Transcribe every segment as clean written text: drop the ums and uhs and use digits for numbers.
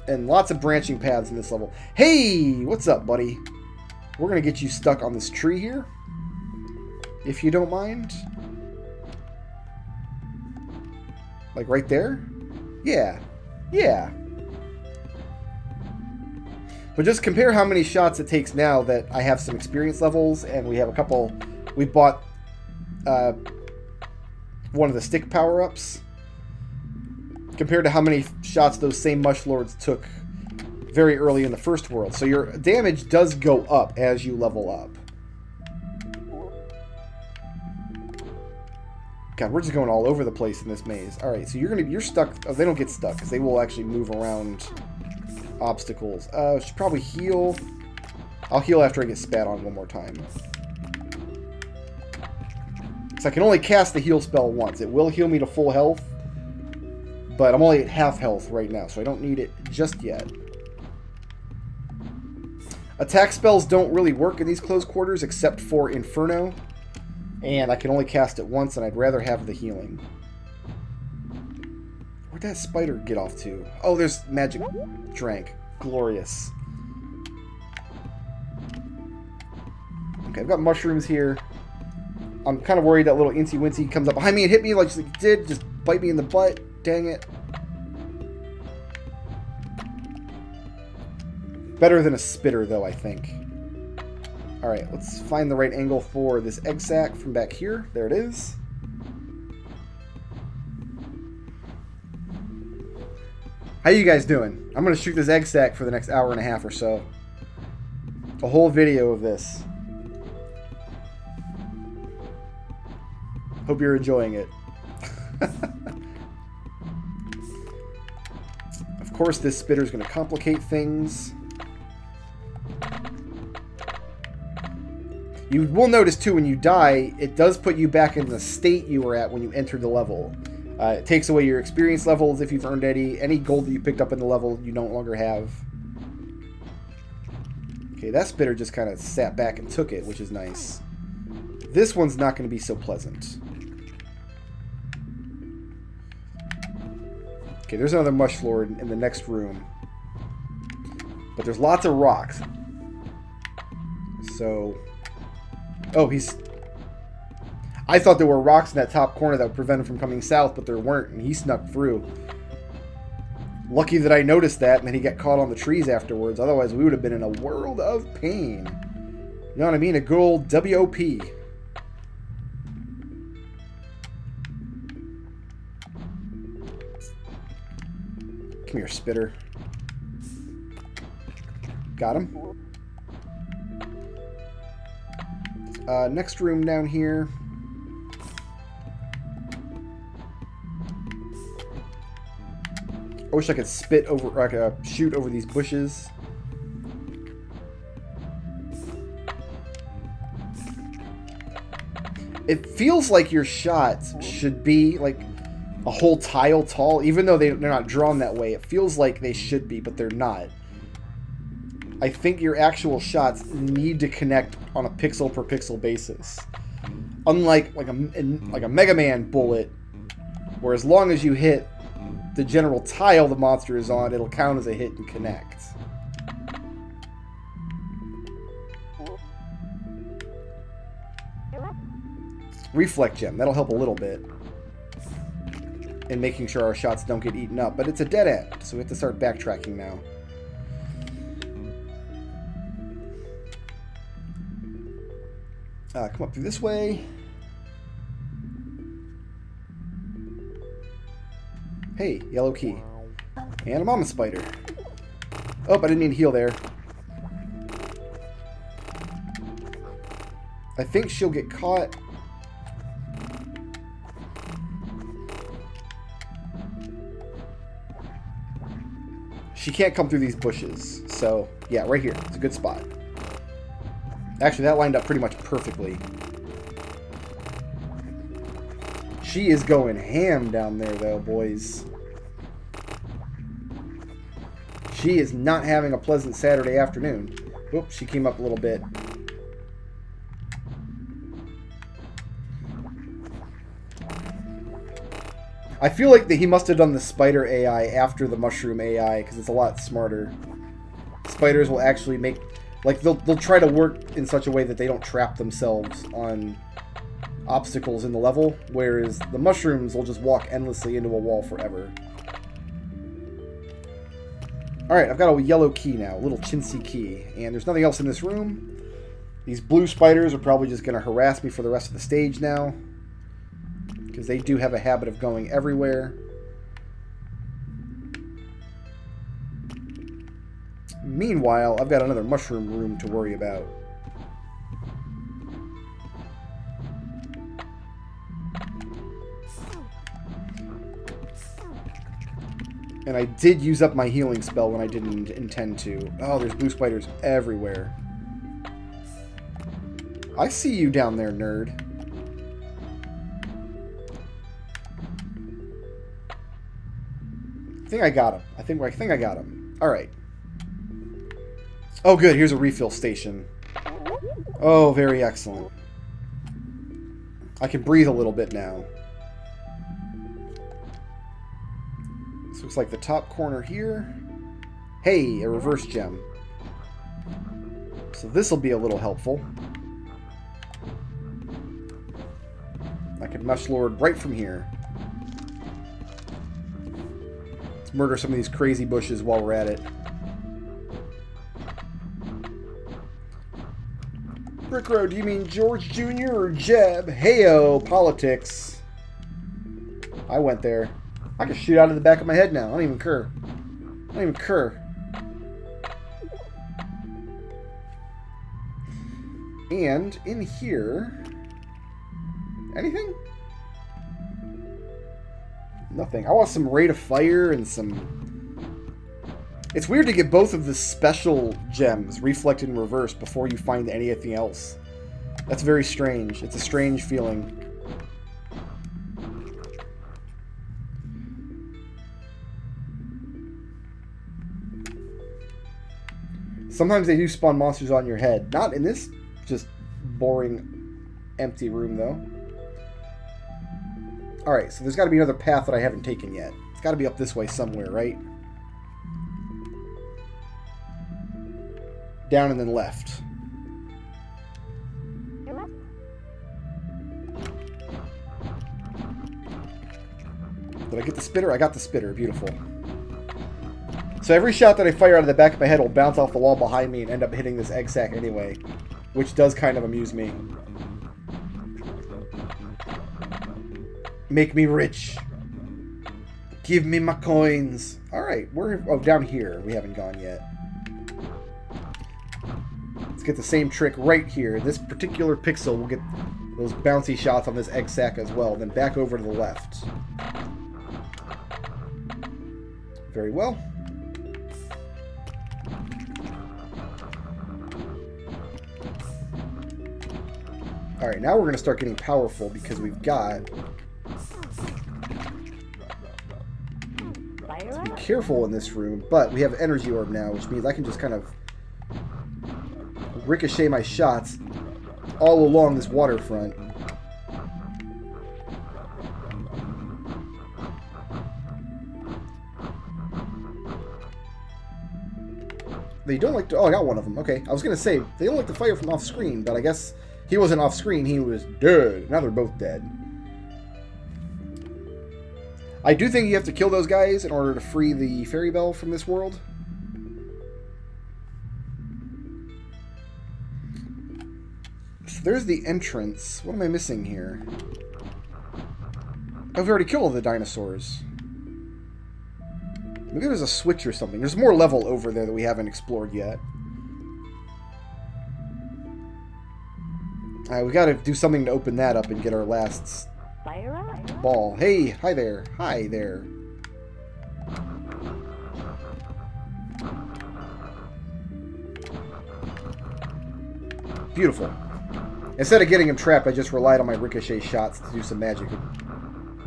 And lots of branching paths in this level. Hey, what's up, buddy? We're going to get you stuck on this tree here, if you don't mind. Like right there? Yeah. Yeah. But just compare how many shots it takes now that I have some experience levels and we have a couple... We bought one of the stick power-ups. Compared to how many shots those same Mush Lords took very early in the first world. So your damage does go up as you level up. God, we're just going all over the place in this maze. Alright, so you're stuck. Oh, they don't get stuck because they will actually move around obstacles. I should probably heal. I'll heal after I get spat on one more time. So I can only cast the heal spell once. It will heal me to full health. But I'm only at half health right now, so I don't need it just yet. Attack spells don't really work in these close quarters, except for Inferno. And I can only cast it once, and I'd rather have the healing. Where'd that spider get off to? Oh, there's magic drank. Glorious. Okay, I've got mushrooms here. I'm kind of worried that little Incy Wincy comes up behind me and hit me like he did. Just bite me in the butt. Dang it. Better than a spitter, though, I think. Alright, let's find the right angle for this egg sac from back here. There it is. How you guys doing? I'm going to shoot this egg sac for the next hour and a half or so. A whole video of this. Hope you're enjoying it. Of course, this spitter is going to complicate things. You will notice, too, when you die, it does put you back in the state you were at when you entered the level. It takes away your experience levels if you've earned any gold that you picked up in the level you no longer have. Okay, that spitter just kind of sat back and took it, which is nice. This one's not going to be so pleasant. Okay, there's another Mush Lord in the next room. But there's lots of rocks. So... Oh, he's... I thought there were rocks in that top corner that would prevent him from coming south, but there weren't, and he snuck through. Lucky that I noticed that, and then he got caught on the trees afterwards. Otherwise, we would have been in a world of pain. You know what I mean? A good old WOP. Come here, spitter. Got him. Next room down here. I wish I could spit over, or I could shoot over these bushes. It feels like your shots should be like a whole tile tall, even though they're not drawn that way. It feels like they should be, but they're not. I think your actual shots need to connect on a pixel per pixel basis. Unlike like a Mega Man bullet, where as long as you hit the general tile the monster is on, it'll count as a hit and connect. Reflect gem, that'll help a little bit in making sure our shots don't get eaten up, but it's a dead end, so we have to start backtracking now. Come up through this way. Hey, yellow key. And a mama spider. Oh, I didn't mean to heal there. I think she'll get caught. She can't come through these bushes. So, yeah, right here. It's a good spot. Actually, that lined up pretty much perfectly. She is going ham down there, though, boys. She is not having a pleasant Saturday afternoon. Oops, she came up a little bit. I feel like that he must have done the spider AI after the mushroom AI, because it's a lot smarter. Spiders will actually make... Like, they'll try to work in such a way that they don't trap themselves on obstacles in the level, whereas the mushrooms will just walk endlessly into a wall forever. Alright, I've got a yellow key now, a little chintzy key, and there's nothing else in this room. These blue spiders are probably just going to harass me for the rest of the stage now, because they do have a habit of going everywhere. Meanwhile, I've got another mushroom room to worry about. And I did use up my healing spell when I didn't intend to. Oh, there's blue spiders everywhere. I see you down there, nerd. I think I got him. I think I got him. All right. Oh, good. Here's a refill station. Oh, very excellent. I can breathe a little bit now. This looks like the top corner here. Hey, a reverse gem. So this will be a little helpful. I can Mush Lord right from here. Let's murder some of these crazy bushes while we're at it. Brickroad, do you mean George Jr. or Jeb? Heyo, politics. I went there. I can shoot out of the back of my head now. I don't even care. I don't even care. And in here... Anything? Nothing. I want some rate of fire and some... It's weird to get both of the special gems reflected in reverse before you find anything else. That's very strange. It's a strange feeling. Sometimes they do spawn monsters on your head. Not in this just boring, empty room, though. Alright, so there's got to be another path that I haven't taken yet. It's got to be up this way somewhere, right? Down and then left. Did I get the spitter? I got the spitter. Beautiful. So every shot that I fire out of the back of my head will bounce off the wall behind me and end up hitting this egg sack anyway, which does kind of amuse me. Make me rich. Give me my coins. Alright, we're down here. We haven't gone yet. Let's get the same trick right here. This particular pixel will get those bouncy shots on this egg sack as well. Then back over to the left. Very well. Alright, now we're going to start getting powerful because we've got... to be careful in this room, but we have energy orb now, which means I can just kind of ricochet my shots all along this waterfront. They don't like to... Oh, I got one of them. Okay, I was going to say, they don't like to fire from off-screen, but I guess he wasn't off-screen. He was dead. Now they're both dead. I do think you have to kill those guys in order to free the fairy bell from this world. So there's the entrance. What am I missing here? Oh, we've already killed all the dinosaurs. Maybe there's a switch or something. There's more level over there that we haven't explored yet. Alright, we gotta do something to open that up and get our last ball. Hey, hi there. Hi there. Beautiful. Instead of getting him trapped, I just relied on my ricochet shots to do some magic.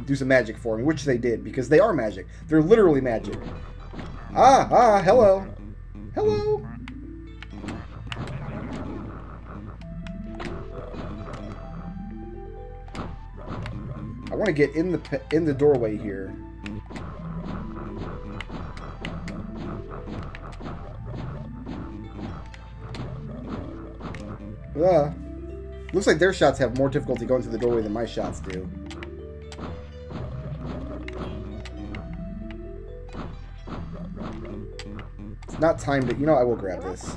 Do some magic for me, which they did, because they are magic. They're literally magic. Hello. Hello. I want to get in the doorway here. Looks like their shots have more difficulty going through the doorway than my shots do. It's not time to... You know, I will grab this.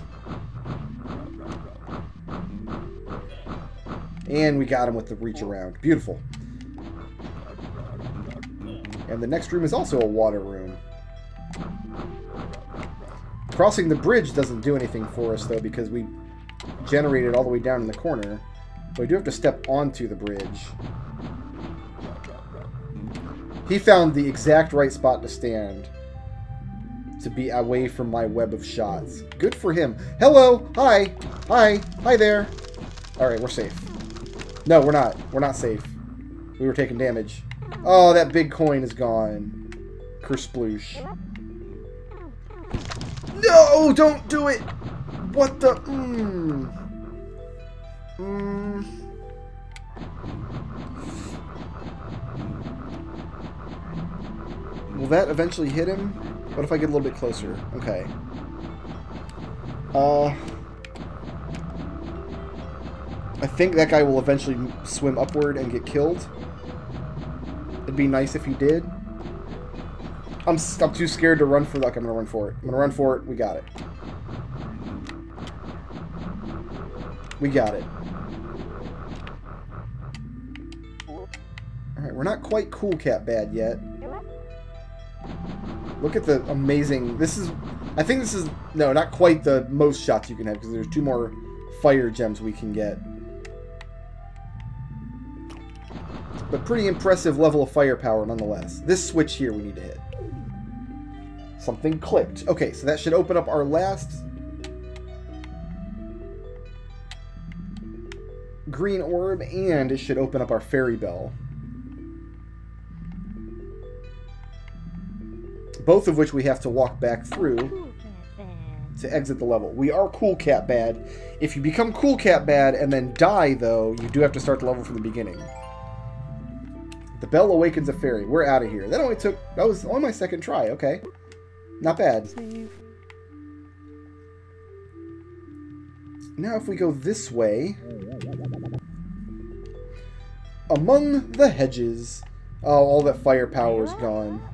And we got him with the reach around. Beautiful. And the next room is also a water room. Crossing the bridge doesn't do anything for us, though, because we generated all the way down in the corner. But we do have to step onto the bridge. He found the exact right spot to stand to be away from my web of shots. Good for him. Hello! Hi! Hi! Hi there! Alright, we're safe. No, we're not. We're not safe. We were taking damage. Oh, that big coin is gone. Kersploosh. No! Don't do it! What the... Will that eventually hit him? What if I get a little bit closer? Okay. I think that guy will eventually swim upward and get killed. It'd be nice if he did. I'm too scared to run for that. I'm gonna run for it. I'm gonna run for it. We got it. We got it. Alright, we're not quite Cool Cat bad yet. Look at the amazing... This is... I think this is... No, not quite the most shots you can have, because there's 2 more fire gems we can get. But pretty impressive level of firepower nonetheless. This switch here we need to hit. Something clicked. Okay, so that should open up our last green orb, and it should open up our fairy bell. Both of which we have to walk back through to exit the level. We are Cool Cat bad. If you become Cool Cat bad and then die, though, you do have to start the level from the beginning. The bell awakens a fairy. We're out of here. That was only my second try. Okay. Not bad. Now if we go this way... Among the hedges. Oh, all that firepower is gone.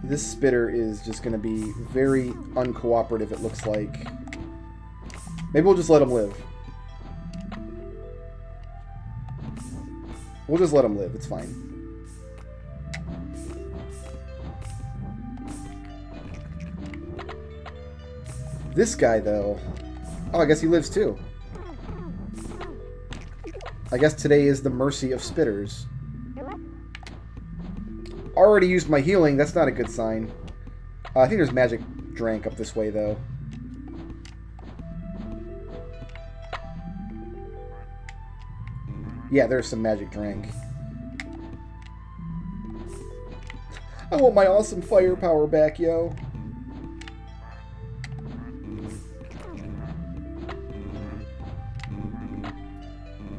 This spitter is just going to be very uncooperative, it looks like. Maybe we'll just let him live. We'll just let him live. It's fine. This guy, though... Oh, I guess he lives, too. I guess today is the mercy of spitters. Already used my healing. That's not a good sign. I think there's magic drank up this way, though. Yeah, there's some magic drink. I want my awesome firepower back, yo.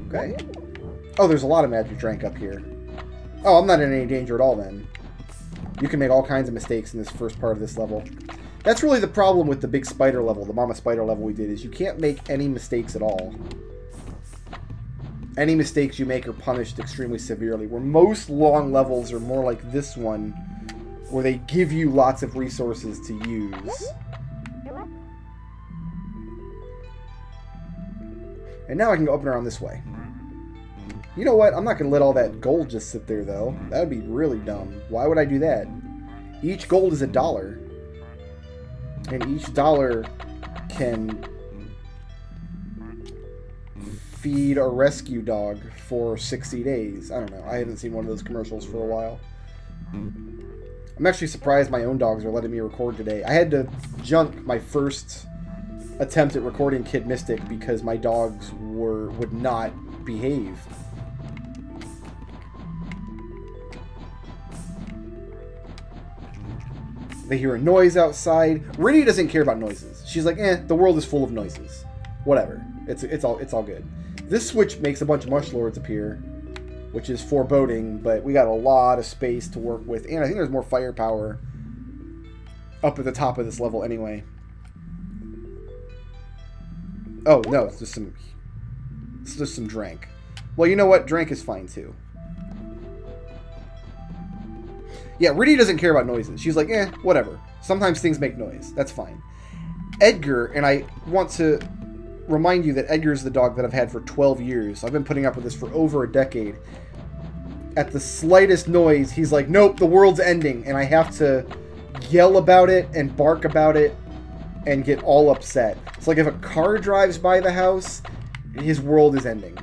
Okay. Oh, there's a lot of magic drink up here. Oh, I'm not in any danger at all, then. You can make all kinds of mistakes in this first part of this level. That's really the problem with the big spider level, the mama spider level we did, is you can't make any mistakes at all. Any mistakes you make are punished extremely severely, where most long levels are more like this one, where they give you lots of resources to use. And now I can go up and around this way. You know what? I'm not going to let all that gold just sit there, though. That would be really dumb. Why would I do that? Each gold is $1. And each dollar can feed a rescue dog for 60 days. I don't know. I haven't seen one of those commercials for a while. I'm actually surprised my own dogs are letting me record today. I had to junk my first attempt at recording Kid Mystic because my dogs would not behave. They hear a noise outside. Riddy doesn't care about noises. She's like, the world is full of noises. Whatever. It's all good. This switch makes a bunch of Mush Lords appear, which is foreboding, but we got a lot of space to work with, and I think there's more firepower up at the top of this level anyway. Oh, no, it's just some Drank. Well, you know what? Drank is fine, too. Yeah, Riddy doesn't care about noises. She's like, eh, whatever. Sometimes things make noise. That's fine. Edgar, and I want to remind you that Edgar is the dog that I've had for 12 years. I've been putting up with this for over a decade. At the slightest noise, he's like, nope, the world's ending. And I have to yell about it and bark about it and get all upset. It's like if a car drives by the house, his world is ending.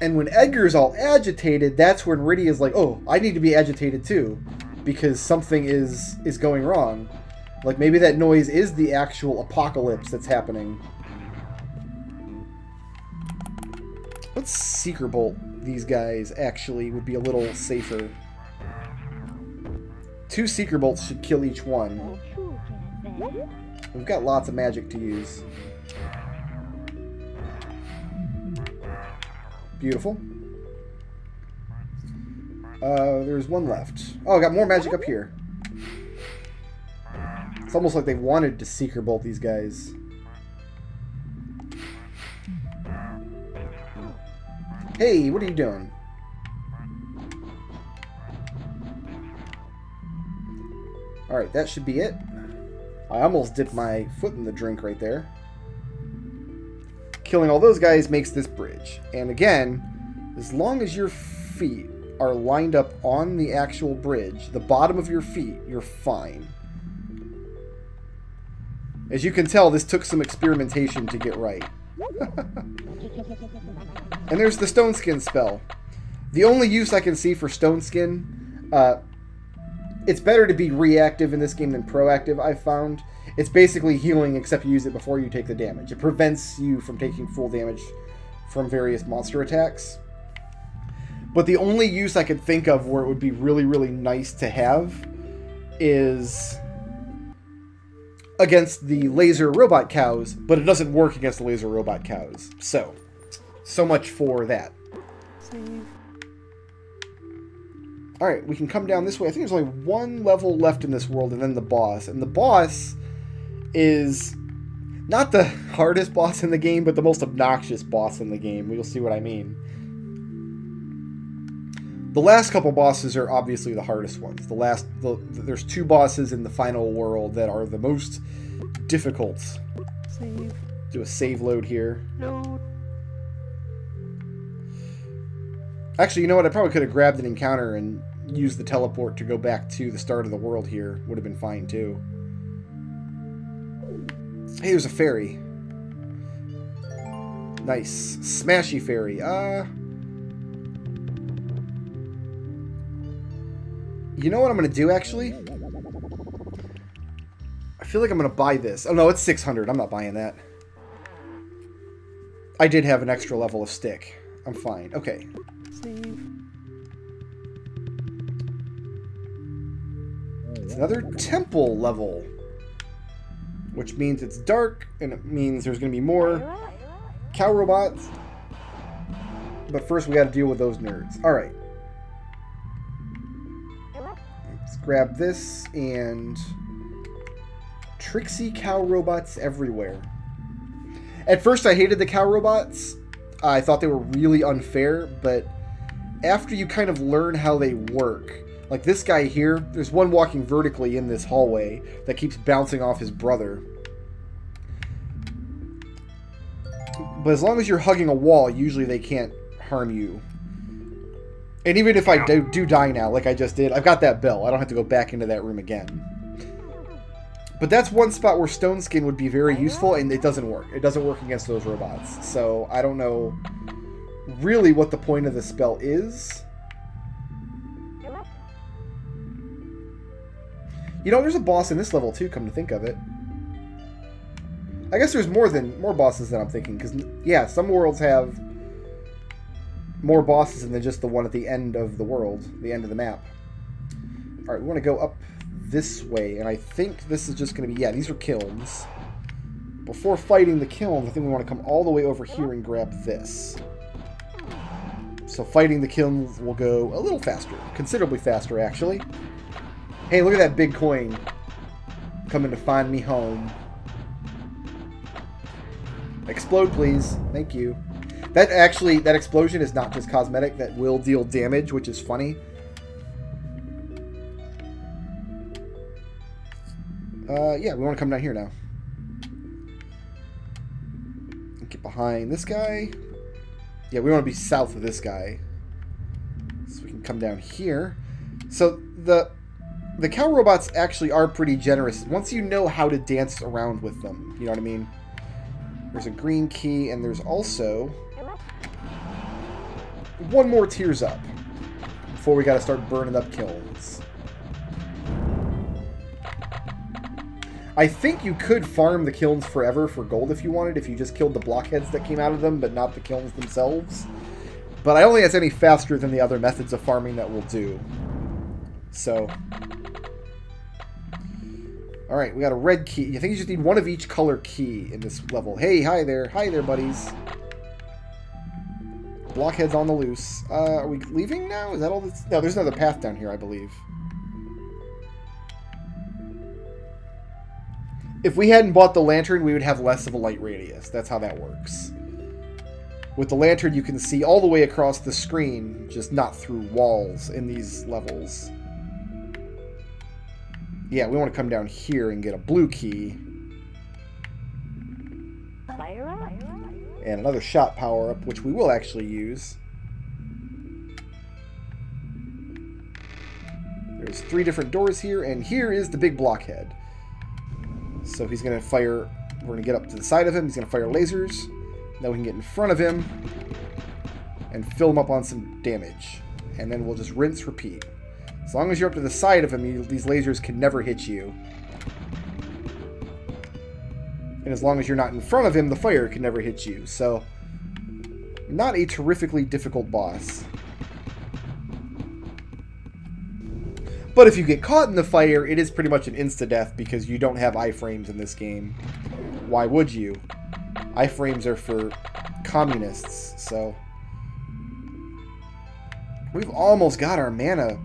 And when Edgar's all agitated, that's when Riddy is like, oh, I need to be agitated too, because something is going wrong. Like, maybe that noise is the actual apocalypse that's happening. Let's Seeker Bolt these guys, actually, would be a little safer. 2 Seeker Bolts should kill each one. We've got lots of magic to use. Beautiful. There's one left. Oh, I got more magic up here. It's almost like they wanted to Seeker Bolt these guys. Hey, what are you doing? Alright, that should be it. I almost dipped my foot in the drink right there. Killing all those guys makes this bridge. And again, as long as your feet are lined up on the actual bridge, the bottom of your feet, you're fine. As you can tell, this took some experimentation to get right. And there's the Stone Skin spell. The only use I can see for Stone Skin, it's better to be reactive in this game than proactive, I've found. It's basically healing, except you use it before you take the damage. It prevents you from taking full damage from various monster attacks. But the only use I could think of where it would be really, really nice to have is against the laser robot cows, but it doesn't work against the laser robot cows. So much for that. Alright, we can come down this way. I think there's only one level left in this world, and then the boss. And the boss is not the hardest boss in the game, but the most obnoxious boss in the game. You'll see what I mean. The last couple bosses are obviously the hardest ones. There's 2 bosses in the final world that are the most difficult. Save. Do a save load here. No. Actually, you know what? I probably could have grabbed an encounter and used the teleport to go back to the start of the world here. Would have been fine, too. Hey, there's a fairy. Nice. Smashy Fairy. You know what I'm going to do, actually? I feel like I'm going to buy this. Oh, no, it's 600. I'm not buying that. I did have an extra level of stick. I'm fine. Okay. Save. It's another temple level, which means it's dark, and it means there's going to be more cow robots. But first we got to deal with those nerds. Alright. Let's grab this, and tricksy cow robots everywhere. At first I hated the cow robots. I thought they were really unfair, but after you kind of learn how they work, like this guy here, there's one walking vertically in this hallway that keeps bouncing off his brother. But as long as you're hugging a wall, usually they can't harm you. And even if I do die now, like I just did, I've got that bell. I don't have to go back into that room again. But that's one spot where Stone Skin would be very useful, and it doesn't work. It doesn't work against those robots. So I don't know really what the point of the spell is. You know, there's a boss in this level too, come to think of it. I guess there's more bosses than I'm thinking, because, yeah, some worlds have more bosses than just the one at the end of the world, the end of the map. Alright, we want to go up this way, and I think this is just going to be, yeah, these are kilns. before fighting the kilns, I think we want to come all the way over here and grab this. So fighting the kilns will go a little faster. Considerably faster, actually. Hey, look at that big coin coming to find me home. Explode, please. Thank you. That explosion is not just cosmetic. That will deal damage, which is funny. Yeah, we want to come down here now. Get behind this guy. Yeah, we want to be south of this guy. So we can come down here. So the cow robots actually are pretty generous once you know how to dance around with them. You know what I mean? There's a green key, and there's also one more tears up before we got to start burning up kilns. I think you could farm the kilns forever for gold if you wanted, if you just killed the blockheads that came out of them, but not the kilns themselves. But I don't think that's any faster than the other methods of farming that we'll do. So, alright, we got a red key. I think you just need one of each color key in this level. Hey, hi there. Hi there, buddies. Blockheads on the loose. Are we leaving now? Is that all that's... No, there's another path down here, I believe. If we hadn't bought the lantern, we would have less of a light radius. That's how that works. With the lantern, you can see all the way across the screen, just not through walls in these levels. Yeah, we want to come down here and get a blue key. And another shot power-up, which we will actually use. There's 3 different doors here, and here is the big blockhead. So he's going to fire... We're going to get up to the side of him. He's going to fire lasers. Now we can get in front of him and fill him up on some damage. And then we'll just rinse, repeat. As long as you're up to the side of him, these lasers can never hit you. And as long as you're not in front of him, the fire can never hit you. So, not a terrifically difficult boss. But if you get caught in the fire, it is pretty much an insta-death because you don't have iframes in this game. Why would you? Iframes are for communists, so... We've almost got our mana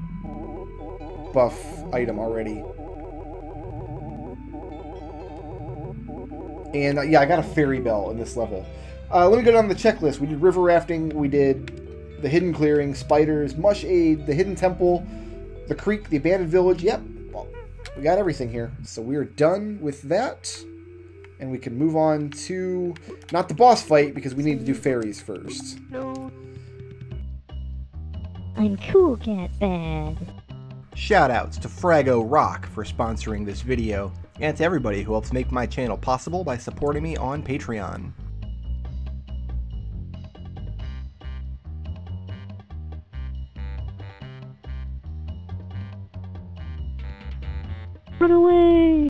buff item already. And, yeah, I got a fairy bell in this level. Let me go down the checklist. We did river rafting, we did the hidden clearing, spiders, mush aid, the hidden temple, the creek, the abandoned village. Yep, well, we got everything here. So we are done with that. And we can move on to, not the boss fight, because we need to do fairies first. No. I'm Cool Cat Bad. Shoutouts to Frago Rock for sponsoring this video, and to everybody who helps make my channel possible by supporting me on Patreon. Run away!